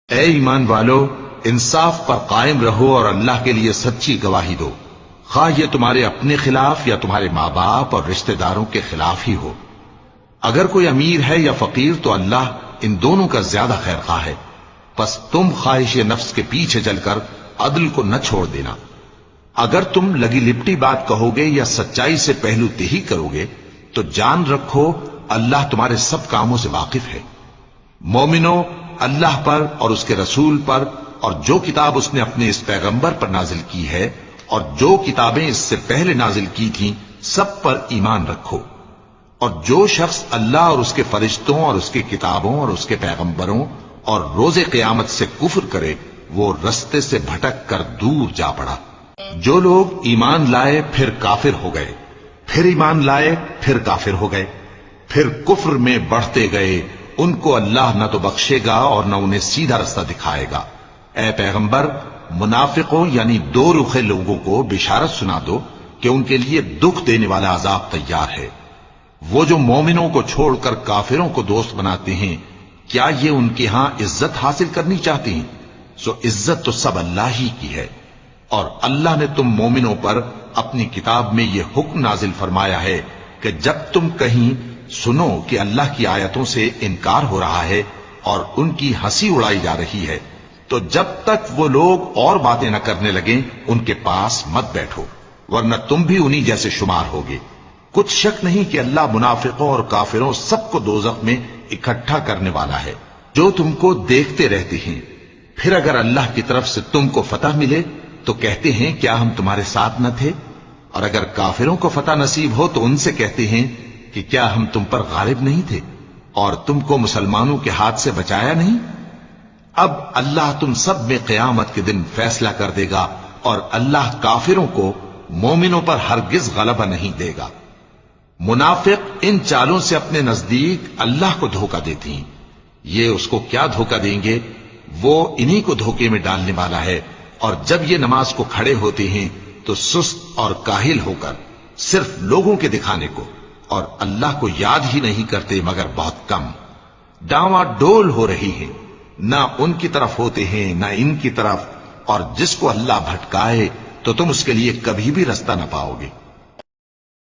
اے ایمان والو، انصاف پر قائم رہو اور اللہ کے لیے سچی گواہی دو، خواہ یہ تمہارے اپنے خلاف یا تمہارے ماں باپ اور رشتہ داروں کے خلاف ہی ہو۔ اگر کوئی امیر ہے یا فقیر تو اللہ ان دونوں کا زیادہ خیر خواہ ہے، پس تم خواہش نفس کے پیچھے چل کر عدل کو نہ چھوڑ دینا۔ اگر تم لگی لپٹی بات کہو گے یا سچائی سے پہلو تہی کرو گے تو جان رکھو اللہ تمہارے سب کاموں سے واقف ہے۔ مومنو، اللہ پر اور اس کے رسول پر اور جو کتاب اس نے اپنے اس پیغمبر پر نازل کی ہے اور جو کتابیں اس سے پہلے نازل کی تھیں سب پر ایمان رکھو، اور جو شخص اللہ اور اس کے فرشتوں اور اس کے کتابوں اور اس کے پیغمبروں اور روز قیامت سے کفر کرے وہ رستے سے بھٹک کر دور جا پڑا۔ جو لوگ ایمان لائے پھر کافر ہو گئے، پھر ایمان لائے پھر کافر ہو گئے، پھر کفر میں بڑھتے گئے، ان کو اللہ نہ تو بخشے گا اور نہ انہیں سیدھا رستہ دکھائے گا۔ اے پیغمبر، منافقوں یعنی دو رخے لوگوں کو بشارت سنا دو کہ ان کے لیے دکھ دینے والا عذاب تیار ہے۔ وہ جو مومنوں کو چھوڑ کر کافروں کو دوست بناتے ہیں، کیا یہ ان کے ہاں عزت حاصل کرنی چاہتے ہیں؟ سو عزت تو سب اللہ ہی کی ہے، اور اللہ نے تم مومنوں پر اپنی کتاب میں یہ حکم نازل فرمایا ہے کہ جب تم کہیں سنو کہ اللہ کی آیتوں سے انکار ہو رہا ہے اور ان کی ہنسی اڑائی جا رہی ہے تو جب تک وہ لوگ اور باتیں نہ کرنے لگیں ان کے پاس مت بیٹھو، ورنہ تم بھی انہی جیسے شمار ہوگے۔ کچھ شک نہیں کہ اللہ منافقوں اور کافروں سب کو دوزخ میں اکٹھا کرنے والا ہے، جو تم کو دیکھتے رہتے ہیں۔ پھر اگر اللہ کی طرف سے تم کو فتح ملے تو کہتے ہیں کیا ہم تمہارے ساتھ نہ تھے، اور اگر کافروں کو فتح نصیب ہو تو ان سے کہتے ہیں کہ کیا ہم تم پر غالب نہیں تھے اور تم کو مسلمانوں کے ہاتھ سے بچایا نہیں۔ اب اللہ تم سب میں قیامت کے دن فیصلہ کر دے گا، اور اللہ کافروں کو مومنوں پر ہرگز غلبہ نہیں دے گا۔ منافق ان چالوں سے اپنے نزدیک اللہ کو دھوکہ دیتی ہیں، یہ اس کو کیا دھوکہ دیں گے، وہ انہی کو دھوکے میں ڈالنے والا ہے۔ اور جب یہ نماز کو کھڑے ہوتے ہیں تو سست اور کاہل ہو کر صرف لوگوں کے دکھانے کو، اور اللہ کو یاد ہی نہیں کرتے مگر بہت کم۔ ڈاواں ڈول ہو رہی ہے، نہ ان کی طرف ہوتے ہیں نہ ان کی طرف، اور جس کو اللہ بھٹکائے تو تم اس کے لیے کبھی بھی رستہ نہ پاؤ گے۔